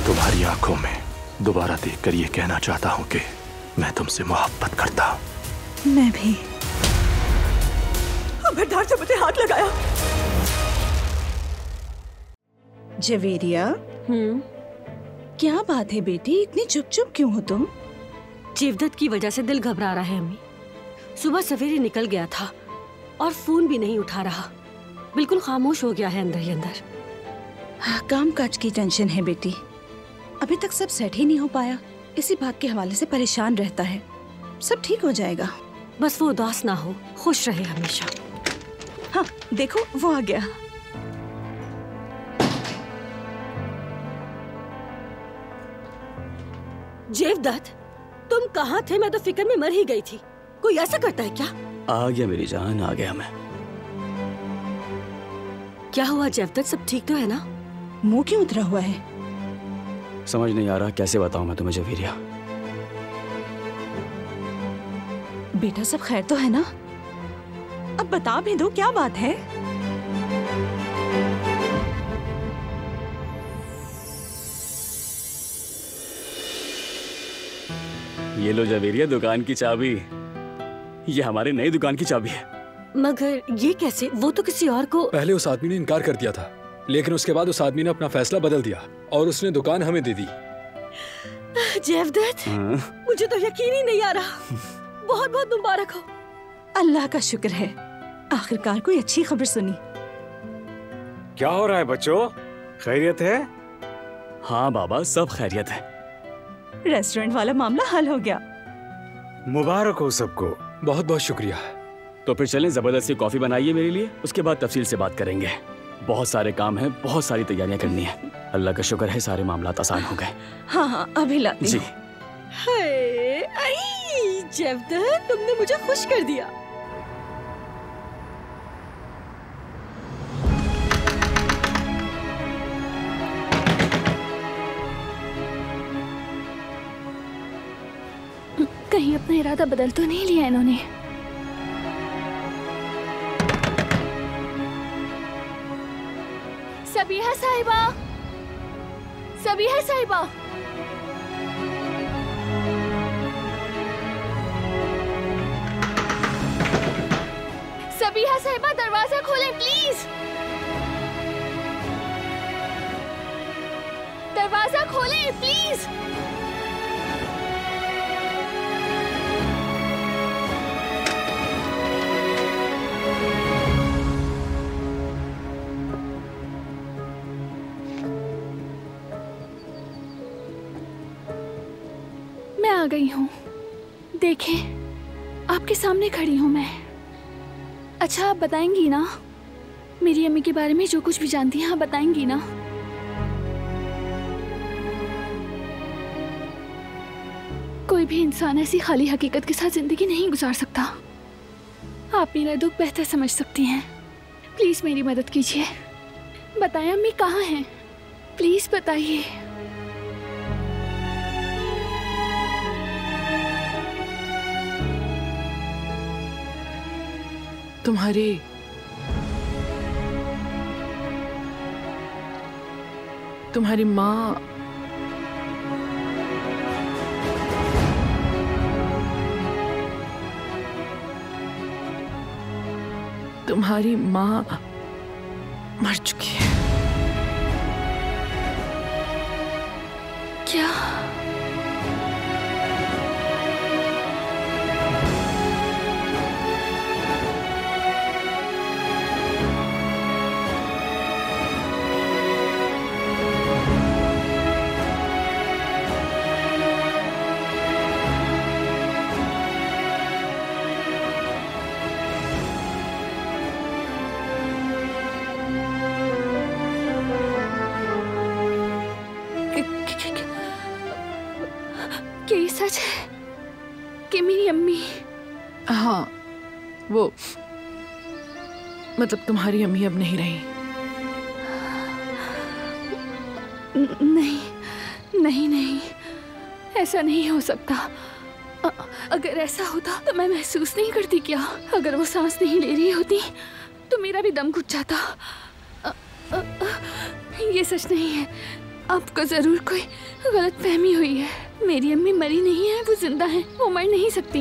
तुम्हारी आंखों में दोबारा देखकर ये कहना चाहता हूँ कि मैं तुमसे मोहब्बत करता हूँ। मैं भी। खबरदार जो मुझे हाथ लगाया। जवेरिया, क्या बात है बेटी, इतनी चुप चुप क्यों हो तुम? जीवदत्त की वजह से दिल घबरा रहा है अम्मी। सुबह सवेरे निकल गया था और फोन भी नहीं उठा रहा, बिल्कुल खामोश हो गया है अंदर ही अंदर। काम काज की टेंशन है बेटी, अभी तक सब सेट ही नहीं हो पाया, इसी बात के हवाले से परेशान रहता है। सब ठीक हो जाएगा। बस वो उदास ना हो, खुश रहे हमेशा। हाँ देखो वो आ गया। जीवदत्त, तुम कहाँ थे? मैं तो फिक्र में मर ही गई थी। कोई ऐसा करता है क्या? आ गया मेरी जान, आ गया मैं। क्या हुआ जीवदत्त, सब ठीक तो है ना? मुंह क्यों उतरा हुआ है? समझ नहीं आ रहा कैसे बताऊं मैं तुम्हें जवेरिया। बेटा सब खैर तो है ना? अब बता भी दो, क्या बात है? ये लो जवेरिया, दुकान की चाबी। ये हमारे नई दुकान की चाबी है। मगर ये कैसे? वो तो किसी और को। पहले उस आदमी ने इनकार कर दिया था, लेकिन उसके बाद उस आदमी ने अपना फैसला बदल दिया और उसने दुकान हमें दे दी। जीवदत्त, मुझे तो यकीन ही नहीं आ रहा। बहुत बहुत मुबारक हो। अल्लाह का शुक्र है, आखिरकार कोई अच्छी खबर सुनी। क्या हो रहा है बच्चों, खैरियत है? हाँ बाबा, सब खैरियत है। रेस्टोरेंट वाला मामला हल हो गया। मुबारक हो सबको। बहुत बहुत शुक्रिया। तो फिर चलें, जबरदस्ती कॉफी बनाइए मेरे लिए, उसके बाद तफसील से बात करेंगे। बहुत सारे काम हैं, बहुत सारी तैयारियां करनी है। अल्लाह का शुक्र है सारे मामलात आसान हो गए। हाँ हाँ अभी लाती जी। जीवदत्त, तुमने मुझे खुश कर दिया। कहीं अपना इरादा बदल तो नहीं लिया इन्होंने? सबीहा साहिबा, सबीहा साहिबा, सबीहा साहिबा, दरवाजा खोलें प्लीज। दरवाजा खोलें प्लीज। मैं आ गई हूँ, देखें आपके सामने खड़ी हूँ मैं। अच्छा आप बताएंगी ना मेरी अम्मी के बारे में, जो कुछ भी जानती हैं आप बताएंगी ना? कोई भी इंसान ऐसी खाली हकीकत के साथ जिंदगी नहीं गुजार सकता। आप मेरा दुख बेहतर समझ सकती हैं, प्लीज मेरी मदद कीजिए। बताएं अम्मी कहाँ हैं, प्लीज बताइए। तुम्हारी माँ मर चुकी है। क्या? क्या ये सच है कि मेरी अम्मी? हाँ, वो मतलब तुम्हारी अम्मी अब नहीं रही। नहीं नहीं नहीं, ऐसा नहीं हो सकता। अगर ऐसा होता तो मैं महसूस नहीं करती क्या? अगर वो सांस नहीं ले रही होती तो मेरा भी दम घुट जाता। ये सच नहीं है, आपको जरूर कोई गलतफहमी हुई है। मेरी अम्मी मरी नहीं है, वो जिंदा है, वो मर नहीं सकती।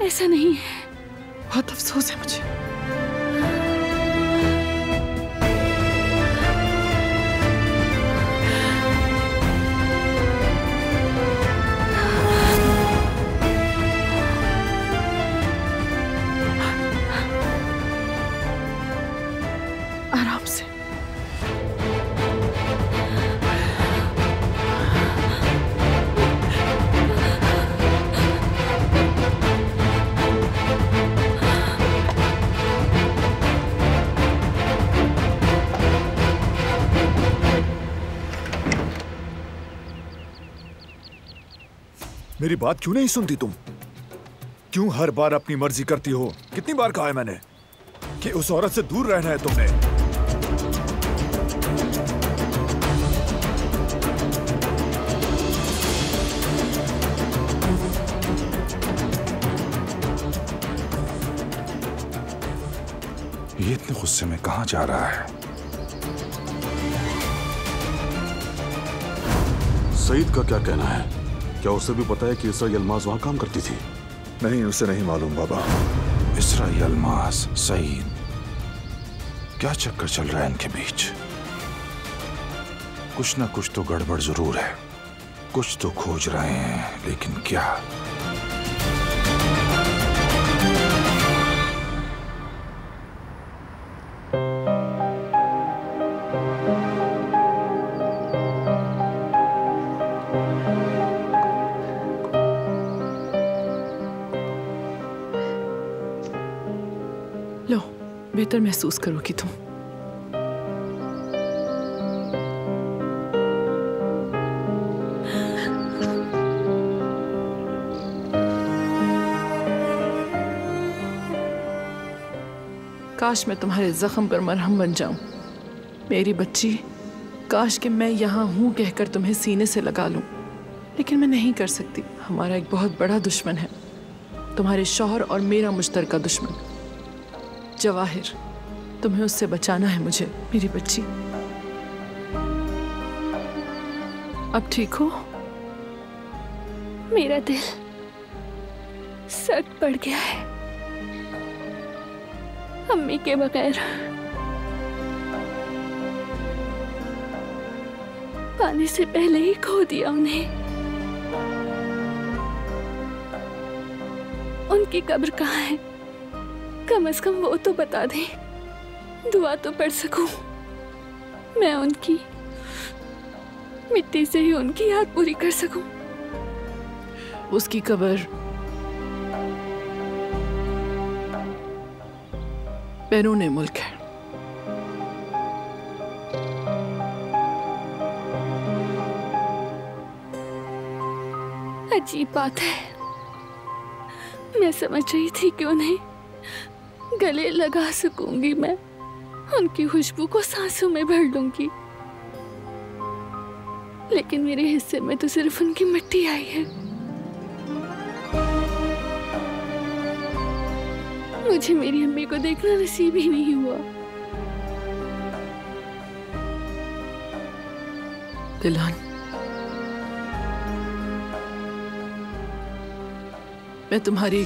ऐसा नहीं है। बहुत अफसोस है मुझे। आराम से। मेरी बात क्यों नहीं सुनती तुम? क्यों हर बार अपनी मर्जी करती हो? कितनी बार कहा है मैंने कि उस औरत से दूर रहना है तुमने। ये इतने गुस्से में कहां जा रहा है? सईद का क्या कहना है? क्या उसे भी पता है कि इसरा यलमाज वहां काम करती थी? नहीं, उसे नहीं मालूम बाबा। इसरा यलमाज, सईद, क्या चक्कर चल रहा है इनके बीच? कुछ ना कुछ तो गड़बड़ जरूर है। कुछ तो खोज रहे हैं, लेकिन क्या? लो, बेहतर महसूस करोगी तुम। काश मैं तुम्हारे जख्म पर मरहम बन जाऊं मेरी बच्ची। काश कि मैं यहाँ हूँ कहकर तुम्हें सीने से लगा लूं, लेकिन मैं नहीं कर सकती। हमारा एक बहुत बड़ा दुश्मन है, तुम्हारे शौहर और मेरा मुश्तरका दुश्मन जवाहिर। तुम्हें उससे बचाना है मुझे मेरी बच्ची। अब ठीक हो? मेरा दिल सख्त पड़ गया है अम्मी के बगैर। पाने से पहले ही खो दिया उन्हें। उनकी कब्र कहाँ है? कम से कम वो तो बता दें, दुआ तो पढ़ सकूं। मैं उनकी मिट्टी से ही उनकी याद पूरी कर सकूं। उसकी कब्र बैरून मुल्क है। अजीब बात है, मैं समझ रही थी कि उन्हें गले लगा सकूंगी, मैं उनकी खुशबू को सांसों में भर लूंगी, लेकिन मेरे हिस्से में तो सिर्फ उनकी मिट्टी आई है। मुझे मेरी अम्मी को देखना नसीब ही नहीं हुआ। दिलान, मैं तुम्हारी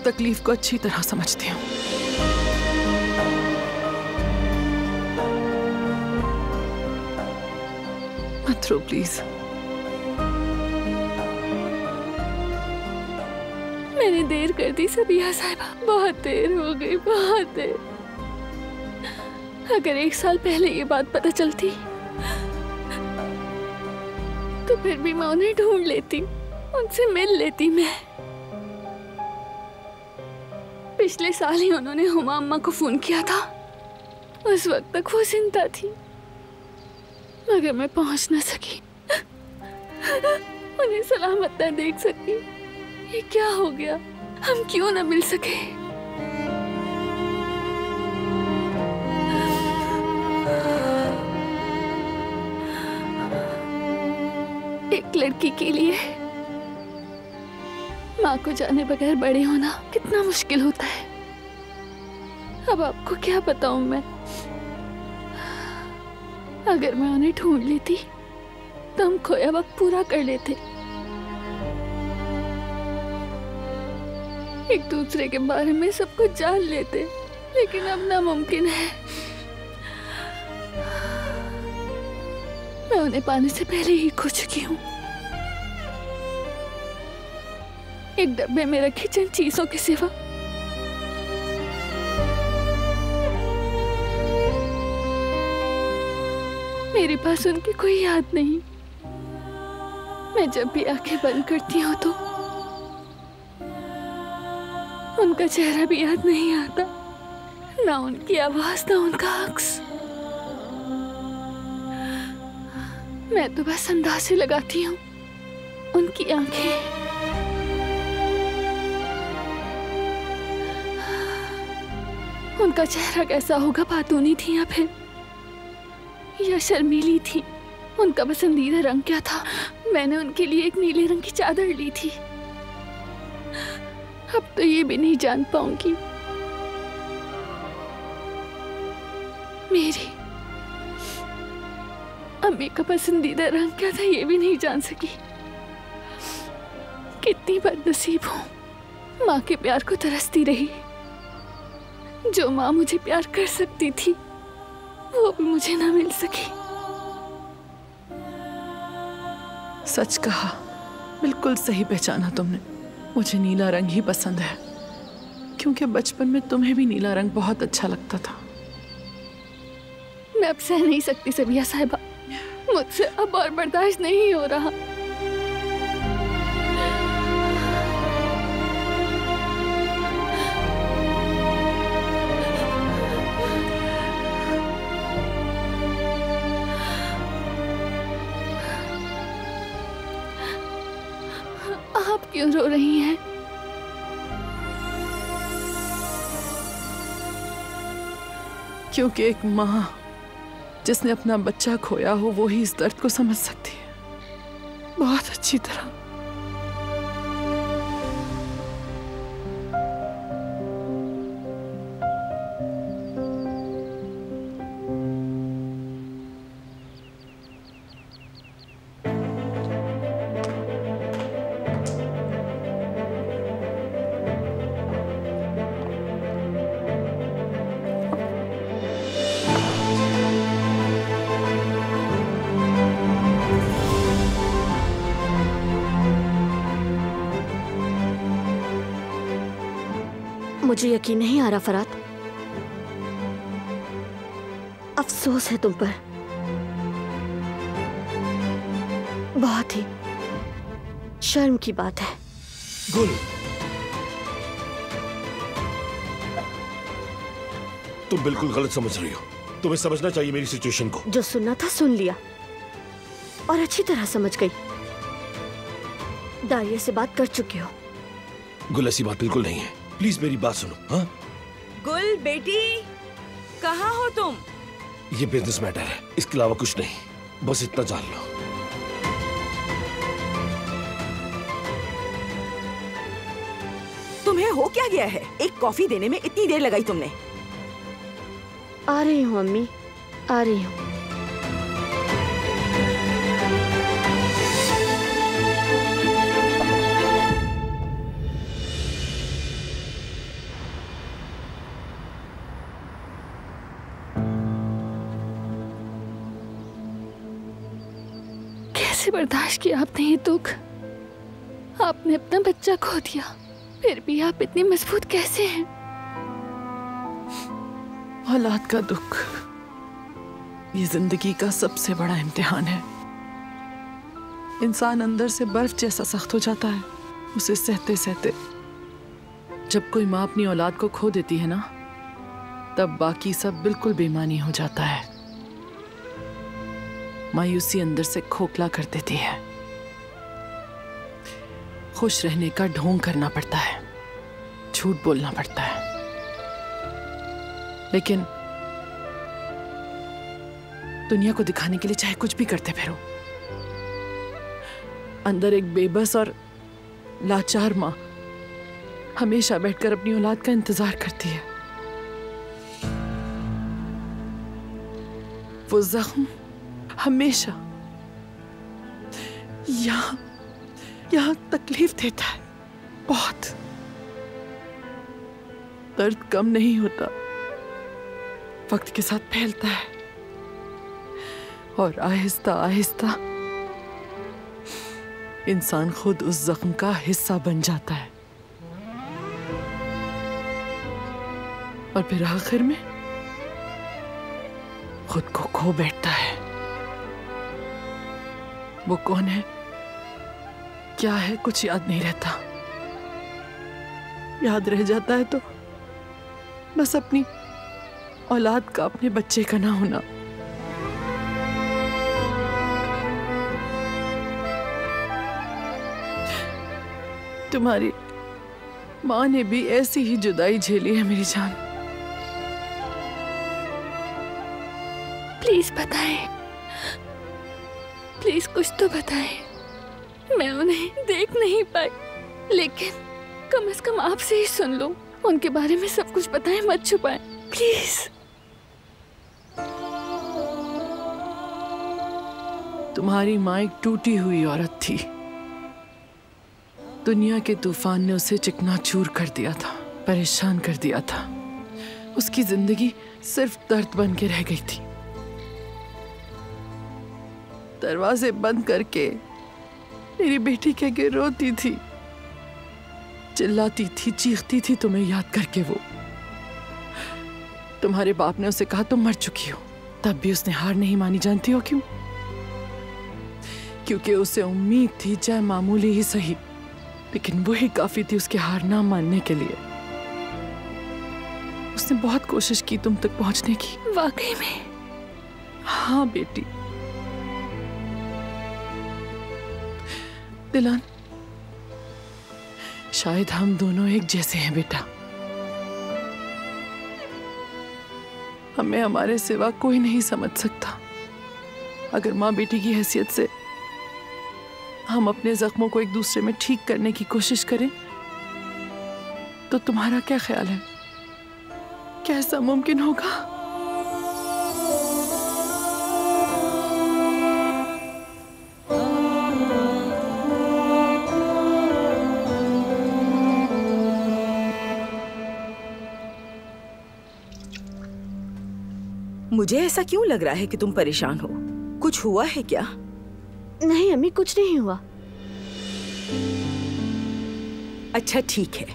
तकलीफ को अच्छी तरह समझती हूँ। मत रो प्लीज। मैंने देर कर दी सबिया साहिबा, बहुत देर हो गई, बहुत देर। अगर 1 साल पहले ये बात पता चलती तो फिर भी मैं उन्हें ढूंढ लेती, उनसे मिल लेती। मैं पिछले साल ही उन्होंने हुमा अम्मा को फोन किया था, उस वक्त तक वो जिंदा थी, मगर मैं पहुंच न सकी, उन्हें सलामत न देख सकी। ये क्या हो गया? हम क्यों न मिल सके? एक लड़की के लिए माँ को जाने बगैर बड़े होना कितना मुश्किल होता है। अब आपको क्या बताऊं मैं? अगर मैं उन्हें ढूंढ लेती तो हम खोया वक्त पूरा कर लेते, एक दूसरे के बारे में सब कुछ जान लेते, लेकिन अब नामुमकिन है। मैं उन्हें पाने से पहले ही खो चुकी हूँ, एक डब्बे में रखी चंद चीजों के सिवा। मेरे पास उनकी कोई याद नहीं। मैं जब भी आंखें बंद करती हूँ तो उनका चेहरा भी याद नहीं आता, ना उनकी आवाज, ना उनका अक्स। मैं तो बस अंदाजे लगाती हूँ उनकी आंखें। उनका चेहरा कैसा होगा, बातूनी थी या फिर या शर्मीली थी? उनका पसंदीदा रंग क्या था? मैंने उनके लिए एक नीले रंग की चादर ली थी। अब तो ये भी नहीं जान पाऊंगी। मेरी अम्मी का पसंदीदा रंग क्या था, ये भी नहीं जान सकी। कितनी बदनसीब हूँ, माँ के प्यार को तरसती रही। जो माँ मुझे प्यार कर सकती थी वो भी मुझे ना मिल सकी। सच कहा, बिल्कुल सही पहचाना तुमने। मुझे नीला रंग ही पसंद है, क्योंकि बचपन में तुम्हें भी नीला रंग बहुत अच्छा लगता था। मैं अब सह नहीं सकती सबिया साहिबा, मुझसे अब और बर्दाश्त नहीं हो रहा। आप क्यों रो रही हैं? क्योंकि एक माँ जिसने अपना बच्चा खोया हो वो ही इस दर्द को समझ सकती है बहुत अच्छी तरह। मुझे यकीन नहीं आ रहा फरात, अफसोस है तुम पर। बहुत ही शर्म की बात है। गुल, तुम बिल्कुल गलत समझ रही हो। तुम्हें समझना चाहिए मेरी सिचुएशन को। जो सुनना था सुन लिया और अच्छी तरह समझ गई। दारिया से बात कर चुके हो। गुल, ऐसी बात बिल्कुल नहीं है। प्लीज मेरी बात सुनो। हाँ गुल बेटी, कहाँ हो तुम? ये बिजनेस मैटर है, इसके अलावा कुछ नहीं। बस इतना जान लो। तुम्हें हो क्या गया है? एक कॉफी देने में इतनी देर लगाई तुमने। आ रही हूँ अम्मी, आ रही हूँ। कैसे बर्दाश्त किया आपने ये दुख? आपने अपना बच्चा खो दिया, फिर भी आप इतने मजबूत कैसे हैं? औलाद का दुख ये जिंदगी का सबसे बड़ा इम्तिहान है। इंसान अंदर से बर्फ जैसा सख्त हो जाता है उसे सहते सहते। जब कोई माँ अपनी औलाद को खो देती है ना, तब बाकी सब बिल्कुल बेमानी हो जाता है। मायूसी अंदर से खोखला कर देती है। खुश रहने का ढोंग करना पड़ता है, झूठ बोलना पड़ता है, लेकिन दुनिया को दिखाने के लिए चाहे कुछ भी करते फिरो, अंदर एक बेबस और लाचार माँ हमेशा बैठकर अपनी औलाद का इंतजार करती है। वो जख्म हमेशा यहाँ तकलीफ देता है, बहुत। दर्द कम नहीं होता, वक्त के साथ फैलता है और आहिस्ता आहिस्ता इंसान खुद उस जख्म का हिस्सा बन जाता है और फिर आखिर में खुद को खो बैठता है। वो कौन है, क्या है, कुछ याद नहीं रहता। याद रह जाता है तो बस अपनी औलाद का, अपने बच्चे का ना होना। तुम्हारी माँ ने भी ऐसी ही जुदाई झेली है मेरी जान। प्लीज बताएं, प्लीज कुछ तो बताएं। मैं उन्हें देख नहीं पाई, लेकिन कम से कम आपसे ही सुन लूं। उनके बारे में सब कुछ बताएं, मत छुपाएं प्लीज। तुम्हारी माँ एक टूटी हुई औरत थी। दुनिया के तूफान ने उसे चिकनाचूर कर दिया था, परेशान कर दिया था। उसकी जिंदगी सिर्फ दर्द बन के रह गई थी। दरवाजे बंद करके मेरी बेटी के आगे रोती थी, चिल्लाती थी, चीखती थी तुम्हें याद करके। वो तुम्हारे बाप ने उसे कहा तुम मर चुकी हो, तब भी उसने हार नहीं मानी। जानती हो क्यों? क्योंकि उसे उम्मीद थी, चाहे मामूली ही सही, लेकिन वही काफी थी उसके हार ना मानने के लिए। उसने बहुत कोशिश की तुम तक पहुंचने की। वाकई में? हाँ बेटी। दिलान, शायद हम दोनों एक जैसे हैं बेटा। हमें हमारे सिवा कोई नहीं समझ सकता। अगर माँ बेटी की हैसियत से हम अपने जख्मों को एक दूसरे में ठीक करने की कोशिश करें, तो तुम्हारा क्या ख्याल है, क्या ऐसा मुमकिन होगा? मुझे ऐसा क्यों लग रहा है कि तुम परेशान हो? कुछ हुआ है क्या? नहीं अम्मी, कुछ नहीं हुआ। अच्छा ठीक है,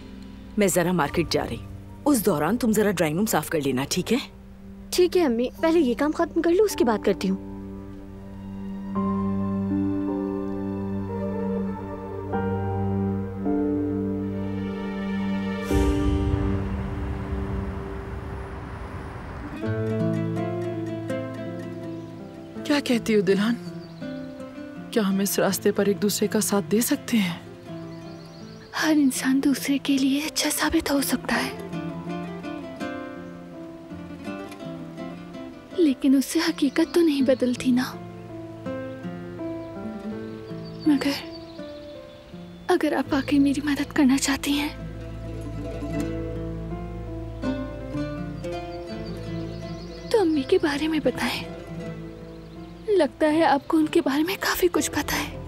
मैं जरा मार्केट जा रही। उस दौरान तुम जरा ड्राइंग रूम साफ कर लेना, ठीक है? ठीक है अम्मी, पहले ये काम खत्म कर लो, उसके बाद करती हूँ। क्या कहती हो दिलान? क्या हम इस रास्ते पर एक दूसरे का साथ दे सकते हैं? हर इंसान दूसरे के लिए अच्छा साबित हो सकता है, लेकिन उससे हकीकत तो नहीं बदलती ना। मगर अगर आप वाकई मेरी मदद करना चाहती हैं, तो अम्मी के बारे में बताएं। लगता है आपको उनके बारे में काफी कुछ पता है।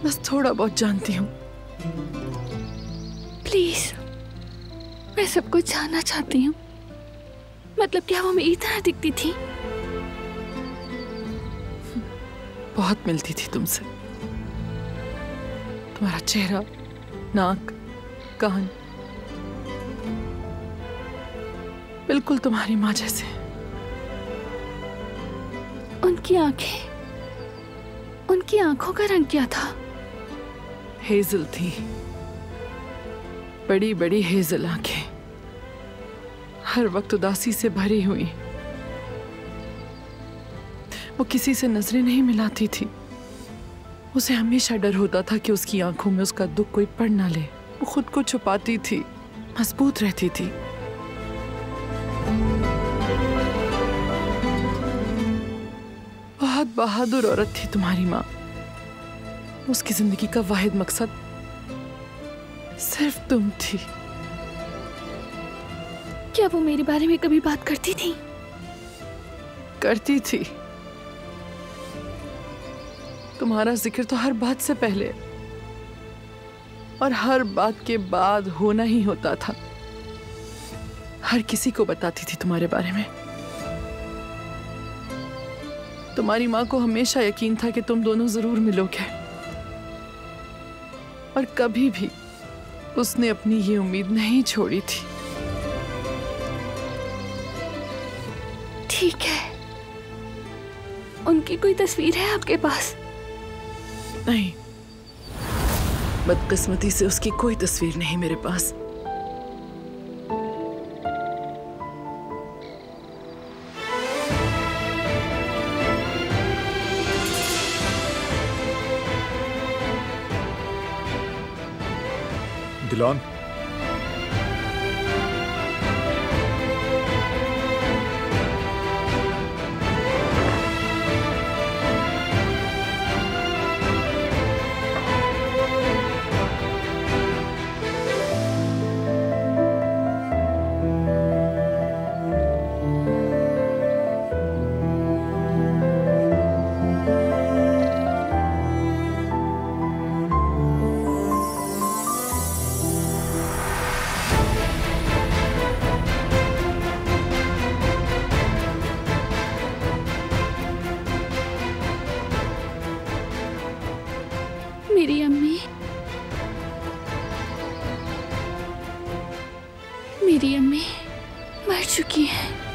बस थोड़ा बहुत जानती हूँ। प्लीज, मैं सब कुछ जानना चाहती हूँ। मतलब क्या वो मेरी तरह दिखती थी? बहुत मिलती थी तुमसे। तुम्हारा चेहरा, नाक, कान बिल्कुल तुम्हारी माँ जैसे। उनकी आंखों का रंग क्या था? हेजल थी, बड़ी बड़ी हेजल आंखें, हर वक्त उदासी से भरी हुई। वो किसी से नजरें नहीं मिलाती थी। उसे हमेशा डर होता था कि उसकी आंखों में उसका दुख कोई पढ़ ना ले। वो खुद को छुपाती थी, मजबूत रहती थी। बहुत बहादुर औरत थी तुम्हारी माँ। उसकी जिंदगी का वाहिद मकसद सिर्फ तुम थी। क्या वो मेरे बारे में कभी बात करती थी? करती थी। तुम्हारा जिक्र तो हर बात से पहले और हर बात के बाद होना ही होता था। हर किसी को बताती थी तुम्हारे बारे में। तुम्हारी माँ को हमेशा यकीन था कि तुम दोनों जरूर मिलोगे, और कभी भी उसने अपनी ये उम्मीद नहीं छोड़ी थी। ठीक है, उनकी कोई तस्वीर है आपके पास? नहीं, बदकिस्मती से उसकी कोई तस्वीर नहीं मेरे पास। दिलान, मेरी अम्मी, मेरी अम्मी मर चुकी हैं।